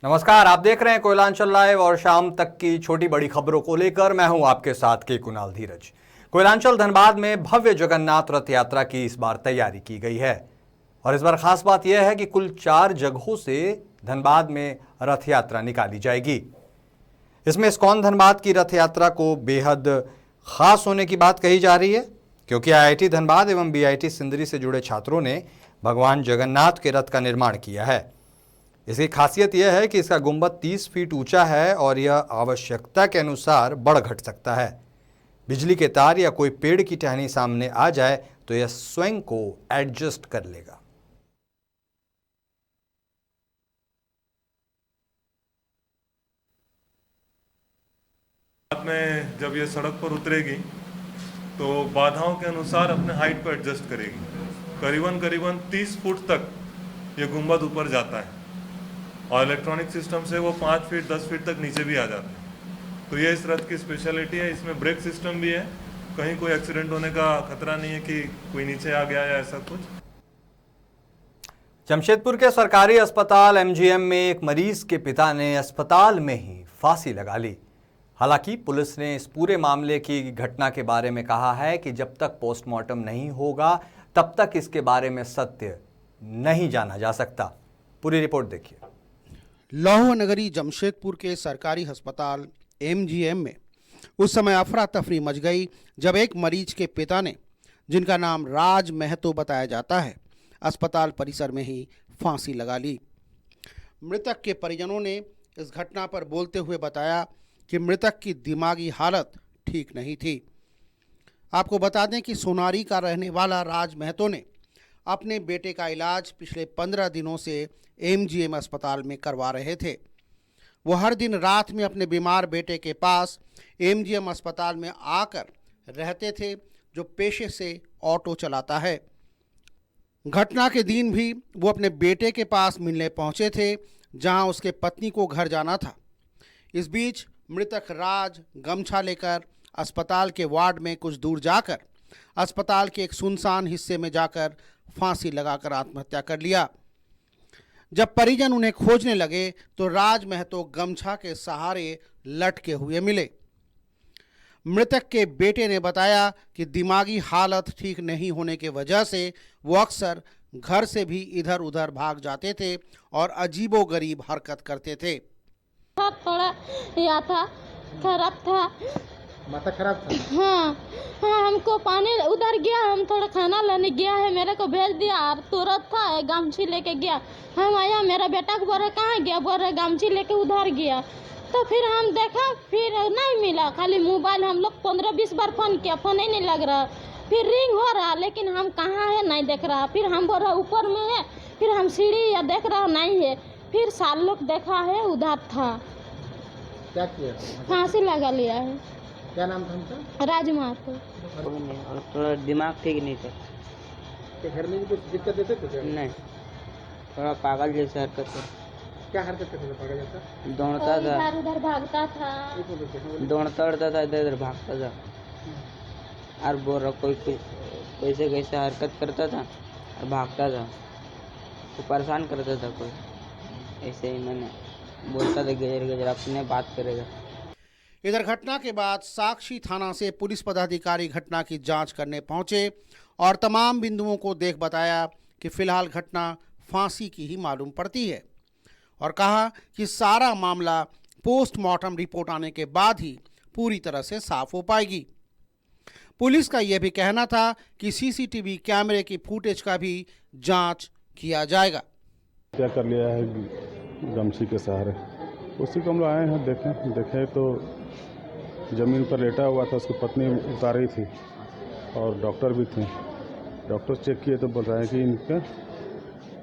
नमस्कार, आप देख रहे हैं कोयलांचल लाइव और शाम तक की छोटी बड़ी खबरों को लेकर मैं हूं आपके साथ के कुणाल धीरज। कोयलांचल धनबाद में भव्य जगन्नाथ रथ यात्रा की इस बार तैयारी की गई है और इस बार खास बात यह है कि कुल 4 जगहों से धनबाद में रथ यात्रा निकाली जाएगी। इसमें इस्कॉन धनबाद की रथ यात्रा को बेहद खास होने की बात कही जा रही है, क्योंकि IIT धनबाद एवं BIT सिंदरी से जुड़े छात्रों ने भगवान जगन्नाथ के रथ का निर्माण किया है। इसकी खासियत यह है कि इसका गुंबद 30 फीट ऊंचा है और यह आवश्यकता के अनुसार बढ़ घट सकता है। बिजली के तार या कोई पेड़ की टहनी सामने आ जाए तो यह स्वयं को एडजस्ट कर लेगा। बाद में जब ये सड़क पर उतरेगी तो बाधाओं के अनुसार अपने हाइट पर एडजस्ट करेगी। करीबन 30 फुट तक ये गुंबद ऊपर जाता है और इलेक्ट्रॉनिक सिस्टम से वो 5 फीट 10 फीट तक नीचे भी आ जाता है। तो ये इस रथ की स्पेशलिटी है। इसमें ब्रेक सिस्टम भी है, कहीं कोई एक्सीडेंट होने का खतरा नहीं है कि कोई नीचे आ गया या ऐसा कुछ। जमशेदपुर के सरकारी अस्पताल MGM में एक मरीज के पिता ने अस्पताल में ही फांसी लगा ली। हालांकि पुलिस ने इस पूरे मामले की घटना के बारे में कहा है कि जब तक पोस्टमार्टम नहीं होगा तब तक इसके बारे में सत्य नहीं जाना जा सकता। पूरी रिपोर्ट देखिए। लौह नगरी जमशेदपुर के सरकारी अस्पताल MGM में उस समय अफरा तफरी मच गई जब एक मरीज के पिता ने, जिनका नाम राज महतो बताया जाता है, अस्पताल परिसर में ही फांसी लगा ली। मृतक के परिजनों ने इस घटना पर बोलते हुए बताया कि मृतक की दिमागी हालत ठीक नहीं थी। आपको बता दें कि सोनारी का रहने वाला राज महतो ने अपने बेटे का इलाज पिछले 15 दिनों से MGM अस्पताल में करवा रहे थे। वो हर दिन रात में अपने बीमार बेटे के पास MGM अस्पताल में आकर रहते थे, जो पेशे से ऑटो चलाता है। घटना के दिन भी वो अपने बेटे के पास मिलने पहुंचे थे, जहां उसके पत्नी को घर जाना था। इस बीच मृतक राज गमछा लेकर अस्पताल के वार्ड में कुछ दूर जाकर अस्पताल के एक सुनसान हिस्से में जाकर फांसी लगाकर आत्महत्या कर लिया। जब परिजन उन्हें खोजने लगे तो राज महतो गमछा के सहारे लटके हुए मिले। मृतक के बेटे ने बताया कि दिमागी हालत ठीक नहीं होने की वजह से वो अक्सर घर से भी इधर उधर भाग जाते थे और अजीबोगरीब हरकत करते थे। थोड़ा या था, खराब था, माथा खराब था। हाँ, हमको पानी उधर गया, हम थोड़ा खाना लाने गया है, मेरे को भेज दिया और तुरंत था गमछी लेके गया। हम आया, मेरा बेटा को बोल रहा कहाँ गया, बोल रहा गमछी लेके उधर गया। तो फिर हम देखा, फिर नहीं मिला। खाली मोबाइल हम लोग 15-20 बार फोन किया, फोन ही नहीं लग रहा। फिर रिंग हो रहा, लेकिन हम कहाँ है नहीं देख रहा। फिर हम बोल रहा ऊपर में है, फिर हम सीढ़ी या देख रहा नहीं है। फिर साल लोग देखा है उधर था। क्या किया? फांसी लगा लिया है। क्या नाम था उनका? राजमार्ग को। और थोड़ा दिमाग ठीक नहीं था। के घर में भी कुछ दिक्कत देते थे? नहीं, थोड़ा पागल जैसा हरकत था। क्या हरकत करते थे पागल जैसा? दौड़ता था, इधर उधर भागता था, दौड़ता उड़ता था, इधर उधर भागता था और बोल रहा कोई कैसे कैसे हरकत करता था और भागता था, तो परेशान करता था कोई। ऐसे ही मैंने बोलता था गजर गजर अपने बात करेगा। इधर घटना के बाद साक्षी थाना से पुलिस पदाधिकारी घटना की जांच करने पहुंचे और तमाम बिंदुओं को देख बताया कि फिलहाल घटना फांसी की ही मालूम पड़ती है और कहा कि सारा मामला पोस्टमार्टम रिपोर्ट आने के बाद ही पूरी तरह से साफ हो पाएगी। पुलिस का यह भी कहना था कि CCTV कैमरे की फुटेज का भी जांच किया जाएगा। क्या कर लिया है गमछी के सहारे, उसी को हम लोग आए हैं देखें तो ज़मीन पर लेटा हुआ था, उसकी पत्नी उतारी थी और डॉक्टर भी थे। डॉक्टर चेक किए तो बोल रहे हैं कि इनका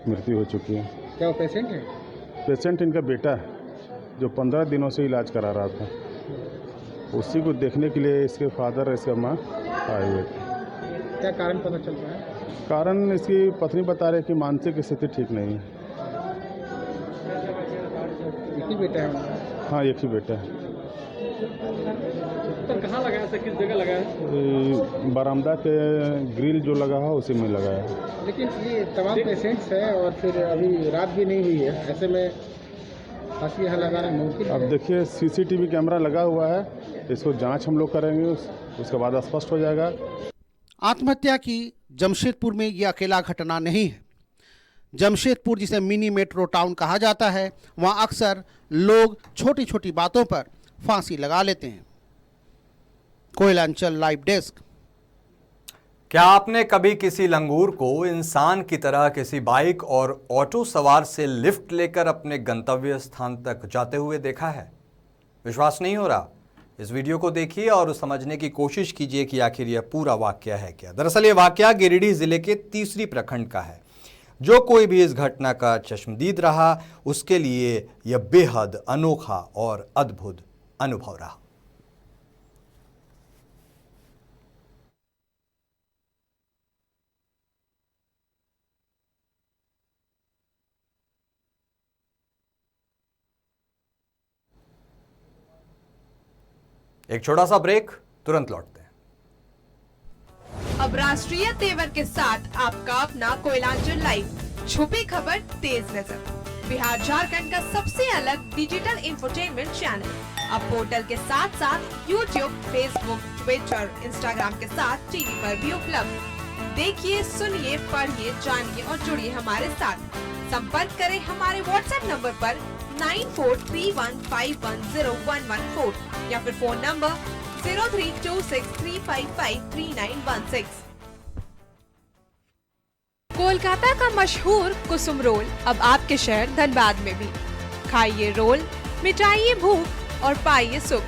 मृत्यु हो चुकी है। क्या वो पेशेंट है? पेशेंट इनका बेटा है जो 15 दिनों से इलाज करा रहा था। उसी को देखने के लिए इसके फादर इसका माँ आए हुए थे। क्या कारण पता चल रहा है? कारण इसकी पत्नी बता रही है कि मानसिक स्थिति ठीक नहीं है। एक ही बेटा है उनका? हाँ, एक ही बेटा है। तो कहाँ लगाया था, किस जगह लगाया? बरामदा के ग्रिल जो लगा है उसी में लगाया है। लेकिन ये तमाम पेशेंट्स है और फिर अभी रात भी नहीं हुई है, ऐसे में फांसी यहाँ लगाना मुमकिन अब देखिए सीसीटीवी कैमरा लगा हुआ है, इसको जांच हम लोग करेंगे, उसके बाद स्पष्ट हो जाएगा। आत्महत्या की जमशेदपुर में ये अकेला घटना नहीं है। जमशेदपुर, जिसे मिनी मेट्रो टाउन कहा जाता है, वहाँ अक्सर लोग छोटी छोटी बातों पर फांसी लगा लेते हैं। Koylanchal live desk. क्या आपने कभी किसी लंगूर को इंसान की तरह किसी बाइक और ऑटो सवार से लिफ्ट लेकर अपने गंतव्य स्थान तक जाते हुए देखा है? विश्वास नहीं हो रहा? इस वीडियो को देखिए और समझने की कोशिश कीजिए कि आखिर यह पूरा वाकया है क्या। दरअसल ये वाकया गिरिडीह जिले के तीसरी प्रखंड का है। जो कोई भी इस घटना का चश्मदीद रहा, उसके लिए यह बेहद अनोखा और अद्भुत अनुभव रहा। एक छोटा सा ब्रेक, तुरंत लौटते हैं। अब राष्ट्रीय तेवर के साथ आपका अपना कोयलांचल लाइव, छुपी खबर तेज नजर, बिहार झारखंड का सबसे अलग डिजिटल इंफोटेनमेंट चैनल। अब पोर्टल के साथ साथ यूट्यूब, फेसबुक, ट्विटर, इंस्टाग्राम के साथ टीवी पर भी उपलब्ध। देखिए, सुनिए, पढ़िए, जानिए और जुड़िए हमारे साथ। संपर्क करें हमारे व्हाट्सएप नंबर पर 9431510114 या फिर फोन नंबर 032635533916। कोलकाता का मशहूर कुसुम रोल अब आपके शहर धनबाद में भी। खाइए रोल, मिटाइए भूख और पाइए सुख।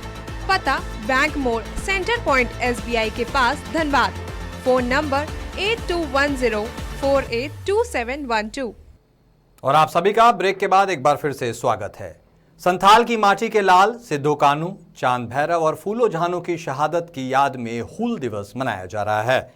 पता बैंक मोड़, सेंटर पॉइंट SBI के पास, धनबाद। Phone number 8210482712। और आप सभी का ब्रेक के बाद एक बार फिर से स्वागत है। संथाल की माटी के लाल सिद्धू कान्हू, चांद भैरव और फूलो झानो की शहादत की याद में हूल दिवस मनाया जा रहा है।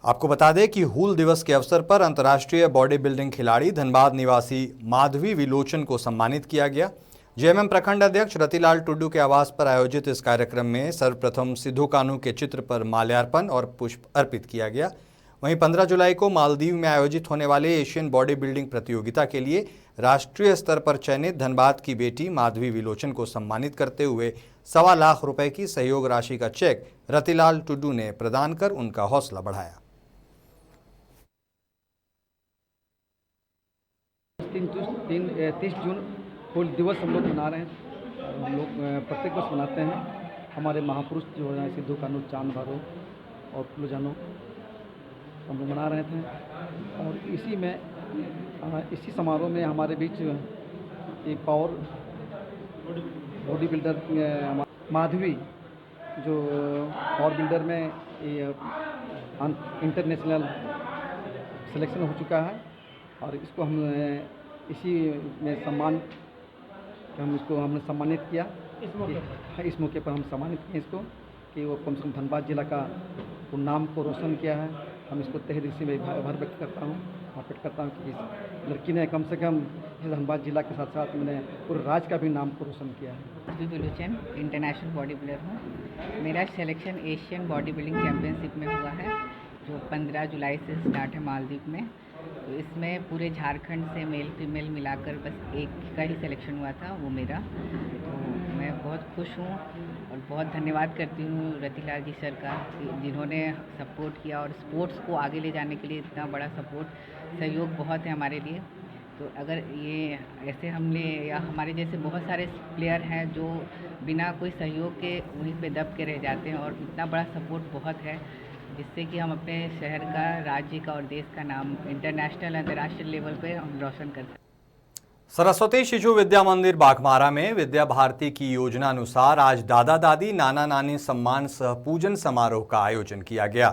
आपको बता दें कि हूल दिवस के अवसर पर अंतर्राष्ट्रीय बॉडी बिल्डिंग खिलाड़ी धनबाद निवासी माधवी विलोचन को सम्मानित किया गया। JMM प्रखंड अध्यक्ष रतिलाल टुड्डू के आवास पर आयोजित इस कार्यक्रम में सर्वप्रथम सिद्धू कान्हू के चित्र पर माल्यार्पण और पुष्प अर्पित किया गया। वहीं 15 जुलाई को मालदीव में आयोजित होने वाले एशियन बॉडी बिल्डिंग प्रतियोगिता के लिए राष्ट्रीय स्तर पर चयनित धनबाद की बेटी माधवी विलोचन को सम्मानित करते हुए 1.25 लाख रुपए की सहयोग राशि का चेक रतिलाल टुड्डू ने प्रदान कर उनका हौसला बढ़ाया। 30 जून हूल दिवस हम लोग मना रहे हैं। हम लोग प्रत्येक वर्ष मनाते हैं। हमारे महापुरुष जो हैं सिद्धू कान्हू, चांद भैरव और फूलो झानो हम लोग मना रहे थे। और इसी समारोह में हमारे बीच एक पावर बॉडी बिल्डर माधवी, जो पावर बिल्डर में इंटरनेशनल सिलेक्शन हो चुका है, और इसको हम इसी में हमने सम्मानित किया। इस मौके पर हम सम्मानित किए इसको कि वो कम से कम धनबाद जिला का नाम को रोशन किया है। हम इसको तहे दिल से आभार व्यक्त करता हूँ कि इस लड़की ने कम से कम इस धनबाद जिला के साथ साथ मैंने पूरे राज्य का भी नाम को रोशन किया है। विलोचन इंटरनेशनल बॉडी बिल्डर हूँ। मेरा selection Asian body building championship में हुआ है, जो 15 जुलाई से स्टार्ट है मालदीव में। तो इसमें पूरे झारखंड से मेल फीमेल मिलाकर बस एक का ही सिलेक्शन हुआ था, वो मेरा। तो मैं बहुत खुश हूँ और बहुत धन्यवाद करती हूँ रतिलाल जी सर का, जिन्होंने सपोर्ट किया और स्पोर्ट्स को आगे ले जाने के लिए इतना बड़ा सहयोग बहुत है हमारे लिए। तो अगर ये ऐसे हमने या हमारे जैसे बहुत सारे प्लेयर हैं जो बिना कोई सहयोग के वहीं पे दब के रह जाते हैं, और इतना बड़ा सपोर्ट बहुत है जिससे कि हम अपने शहर का, राज्य का और देश का नाम इंटरनेशनल अंतर्राष्ट्रीय लेवल पे हम रोशन कर सकते हैं। सरस्वती शिशु विद्या मंदिर बाघमारा में विद्या भारती की योजना अनुसार आज दादा दादी, नाना नानी सम्मान सह पूजन समारोह का आयोजन किया गया।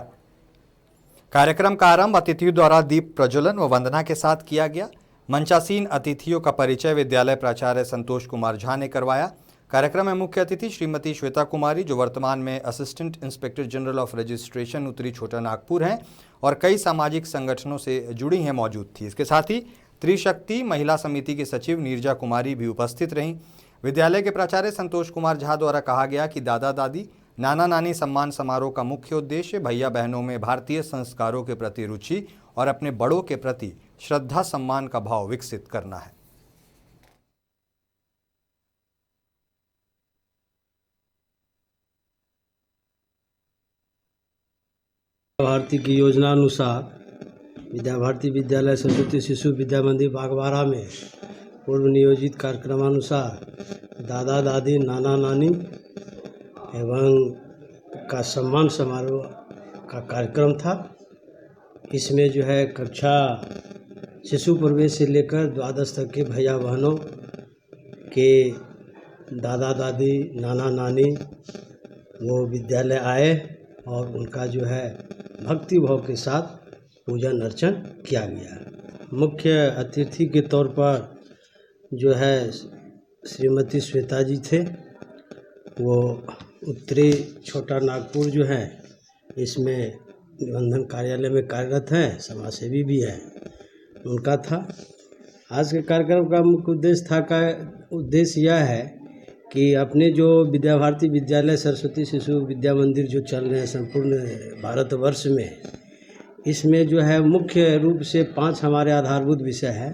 कार्यक्रम का आरंभ अतिथियों द्वारा दीप प्रज्वलन व वंदना के साथ किया गया। मंचासीन अतिथियों का परिचय विद्यालय प्राचार्य संतोष कुमार झा ने करवाया। कार्यक्रम में मुख्य अतिथि श्रीमती श्वेता कुमारी, जो वर्तमान में assistant inspector general of registration उत्तरी छोटा नागपुर हैं और कई सामाजिक संगठनों से जुड़ी हैं, मौजूद थी। इसके साथ ही त्रिशक्ति महिला समिति की सचिव नीरजा कुमारी भी उपस्थित रहीं। विद्यालय के प्राचार्य संतोष कुमार झा द्वारा कहा गया कि दादा दादी, नाना नानी सम्मान समारोह का मुख्य उद्देश्य भैया बहनों में भारतीय संस्कारों के प्रति रुचि और अपने बड़ों के प्रति श्रद्धा सम्मान का भाव विकसित करना है। भारती की योजना अनुसार विद्या भारती विद्यालय सरस्वती शिशु विद्या मंदिर बागबारा में पूर्व नियोजित कार्यक्रमानुसार दादा दादी नाना नानी एवं का सम्मान समारोह का कार्यक्रम था। इसमें जो है कक्षा शिशु प्रवेश से लेकर द्वादश तक के भैया बहनों के दादा दादी नाना नानी वो विद्यालय आए और उनका जो है भक्ति भाव के साथ पूजन अर्चन किया गया। मुख्य अतिथि के तौर पर जो है श्रीमती श्वेता जी थे, वो उत्तरी छोटा नागपुर जो है इसमें निबंधन कार्यालय में कार्यरत हैं, समाजसेवी भी हैं, उनका था। आज के कार्यक्रम का मुख्य उद्देश्य यह है कि अपने जो विद्या भारती विद्यालय सरस्वती शिशु विद्या मंदिर जो चल रहे हैं संपूर्ण भारतवर्ष में, इसमें जो है मुख्य रूप से 5 हमारे आधारभूत विषय है।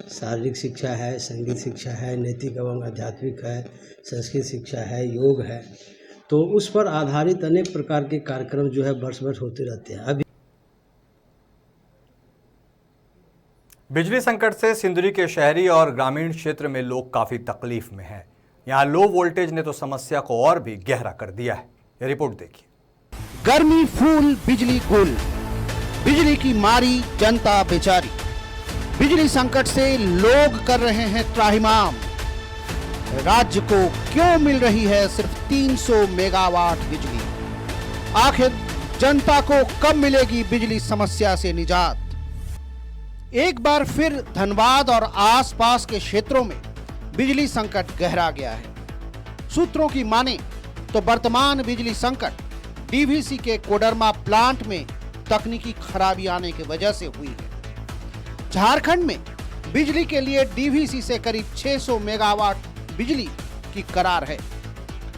शारीरिक शिक्षा है, संगीत शिक्षा है, नैतिक एवं आध्यात्मिक है, संस्कृत शिक्षा है, योग है। तो उस पर आधारित अनेक प्रकार के कार्यक्रम जो है वर्ष होते रहते हैं। अभी बिजली संकट से सिंदरी के शहरी और ग्रामीण क्षेत्र में लोग काफी तकलीफ में हैं। यहाँ लो वोल्टेज ने तो समस्या को और भी गहरा कर दिया है। ये रिपोर्ट देखिए। गर्मी फूल बिजली गुल, बिजली की मारी जनता बेचारी। बिजली संकट से लोग कर रहे हैं त्राहिमाम। राज्य को क्यों मिल रही है सिर्फ 300 मेगावाट बिजली? आखिर जनता को कब मिलेगी बिजली समस्या से निजात? एक बार फिर धनबाद और आसपास के क्षेत्रों में बिजली संकट गहरा गया है। सूत्रों की माने तो वर्तमान बिजली संकट डीवीसी के कोडरमा प्लांट में तकनीकी खराबी आने की वजह से हुई है। झारखंड में बिजली के लिए डीवीसी से करीब 600 मेगावाट बिजली की करार है,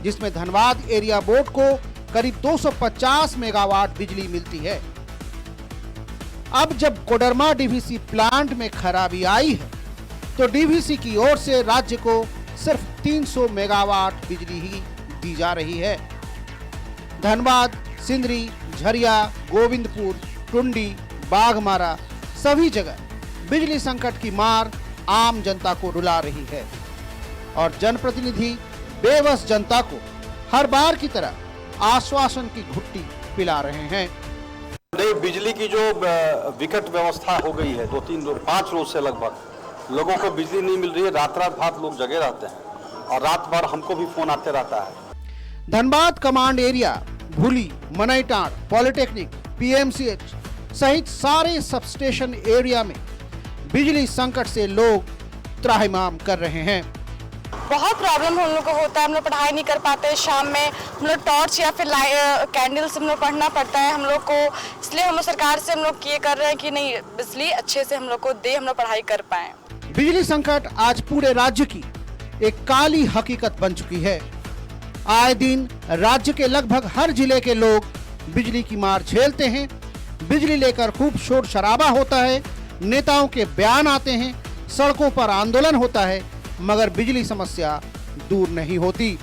जिसमें धनबाद एरिया बोर्ड को करीब 250 मेगावाट बिजली मिलती है। अब जब कोडरमा डीवीसी प्लांट में खराबी आई है तो डीवीसी की ओर से राज्य को सिर्फ 300 मेगावाट बिजली ही दी जा रही है। धनबाद, सिंदरी, झरिया, गोविंदपुर, टुंडी, बाघमारा सभी जगह बिजली संकट की मार आम जनता को रुला रही है और जनप्रतिनिधि बेबस जनता को हर बार की तरह आश्वासन की घुट्टी पिला रहे हैं। बिजली की जो विकट व्यवस्था हो गई है 5 रोज से लगभग लोगों को बिजली नहीं मिल रही है। रात रात लोग जगे रहते हैं और रात भर हमको भी फोन आते रहता है। धनबाद कमांड एरिया, भूली, मनईटांड़, पॉलिटेक्निक, पीएमसीएच सहित सारे सबस्टेशन एरिया में बिजली संकट से लोग त्राहिमाम कर रहे हैं। बहुत प्रॉब्लम हम लोग को होता है। हम लोग पढ़ाई नहीं कर पाते, शाम में हम लोग टॉर्च या फिर कैंडल से हम लोग पढ़ना पड़ता है हम लोग को। इसलिए हम लोग सरकार से हम लोग ये कर रहे हैं कि नहीं बिजली अच्छे से हम लोग को दे, हम लोग पढ़ाई कर पाए। बिजली संकट आज पूरे राज्य की एक काली हकीकत बन चुकी है। आए दिन राज्य के लगभग हर जिले के लोग बिजली की मार झेलते हैं। बिजली लेकर खूब शोर शराबा होता है, नेताओं के बयान आते हैं, सड़कों पर आंदोलन होता है, मगर बिजली समस्या दूर नहीं होती।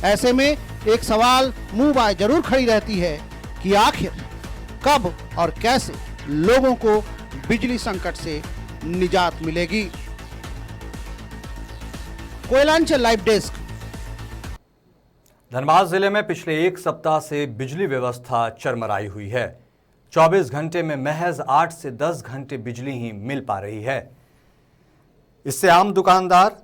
ऐसे में एक सवाल मुंह बाय जरूर खड़ी रहती है कि आखिर कब और कैसे लोगों को बिजली संकट से निजात मिलेगी। Koylanchal live desk. धनबाद जिले में पिछले 1 सप्ताह से बिजली व्यवस्था चरमराई हुई है। 24 घंटे में महज 8 से 10 घंटे बिजली ही मिल पा रही है। इससे आम दुकानदार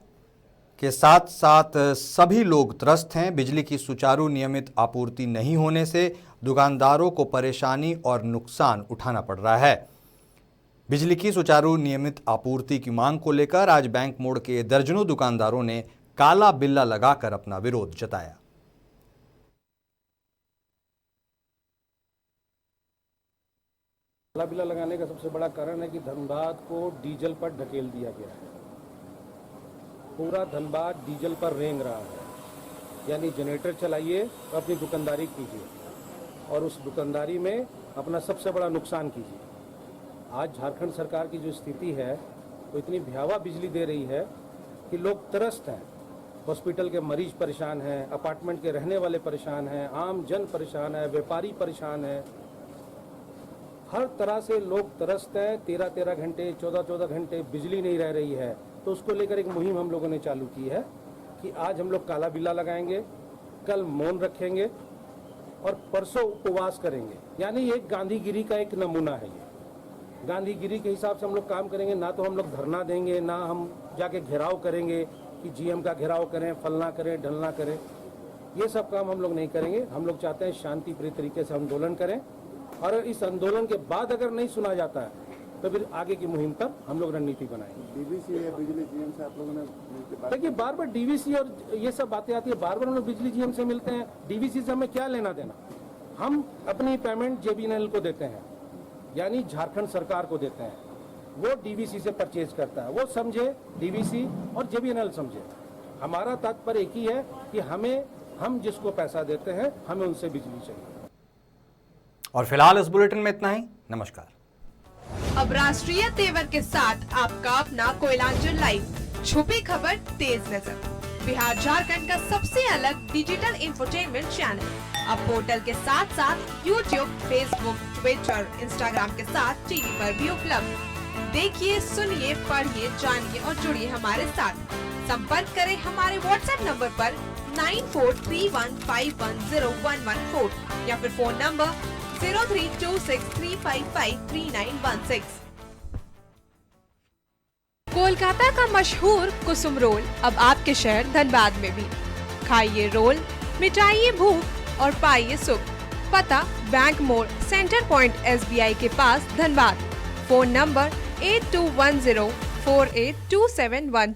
के साथ साथ सभी लोग त्रस्त हैं। बिजली की सुचारू नियमित आपूर्ति नहीं होने से दुकानदारों को परेशानी और नुकसान उठाना पड़ रहा है। बिजली की सुचारू नियमित आपूर्ति की मांग को लेकर आज बैंक मोड़ के दर्जनों दुकानदारों ने काला बिल्ला लगाकर अपना विरोध जताया। काला बिल्ला लगाने का सबसे बड़ा कारण है कि धनबाद को डीजल पर ढकेल दिया गया है। पूरा धनबाद डीजल पर रेंग रहा है, यानी जनरेटर चलाइए तो अपनी दुकानदारी कीजिए और उस दुकानदारी में अपना सबसे बड़ा नुकसान कीजिए। आज झारखंड सरकार की जो स्थिति है वो इतनी भयावह बिजली दे रही है कि लोग त्रस्त हैं। हॉस्पिटल के मरीज परेशान हैं, अपार्टमेंट के रहने वाले परेशान हैं, आम जन परेशान है, व्यापारी परेशान है। हर तरह से लोग तरसते हैं। 13-13 घंटे 14-14 घंटे बिजली नहीं रह रही है, तो उसको लेकर एक मुहिम हम लोगों ने चालू की है कि आज हम लोग काला बिल्ला लगाएंगे, कल मौन रखेंगे और परसों उपवास करेंगे। यानी एक गांधीगिरी का एक नमूना है। ये गांधीगिरी के हिसाब से हम लोग काम करेंगे। ना तो हम लोग धरना देंगे, ना हम जाके घेराव करेंगे कि जीएम का घेराव करें, फलना करें, ढलना करें। ये सब काम हम लोग नहीं करेंगे। हम लोग चाहते हैं शांतिप्रिय तरीके से आंदोलन करें, और इस आंदोलन के बाद अगर नहीं सुना जाता है तो फिर आगे की मुहिम पर हम लोग रणनीति बनाएंगे। डीवीसी या बिजली जीएम से आप लोगों ने देखिए, बार बार डीवीसी और ये सब बातें आती है, बार बार हम लोग बिजली जीएम से मिलते हैं। डीवीसी से हमें क्या लेना देना? हम अपनी पेमेंट जेबीएनएल को देते हैं, यानी झारखंड सरकार को देते हैं। वो डीवीसी से परचेज करता है। वो समझे, डीवीसी और जेबीएनएल समझे। हमारा तात्पर्य एक ही है कि हम जिसको पैसा देते हैं हमें उनसे बिजली चाहिए। और फिलहाल इस बुलेटिन में इतना ही। नमस्कार। अब राष्ट्रीय तेवर के साथ आपका अपना कोयलांचल लाइव, छुपी खबर तेज नजर, बिहार झारखंड का सबसे अलग डिजिटल इंफोटेनमेंट चैनल। अब पोर्टल के साथ साथ यूट्यूब, फेसबुक, ट्विटर, इंस्टाग्राम के साथ टीवी पर भी उपलब्ध। देखिए, सुनिए, पढ़िए, जानिए और जुड़िए हमारे साथ। संपर्क करें हमारे व्हाट्सएप नंबर पर 9431510114 या फिर फोन नंबर 032635533916। कोलकाता का मशहूर कुसुम रोल अब आपके शहर धनबाद में भी। खाइए रोल, मिटाइए भूख और पाइए सुख। पता बैंक मोड़, सेंटर पॉइंट SBI के पास, धनबाद। Phone number 8210482712।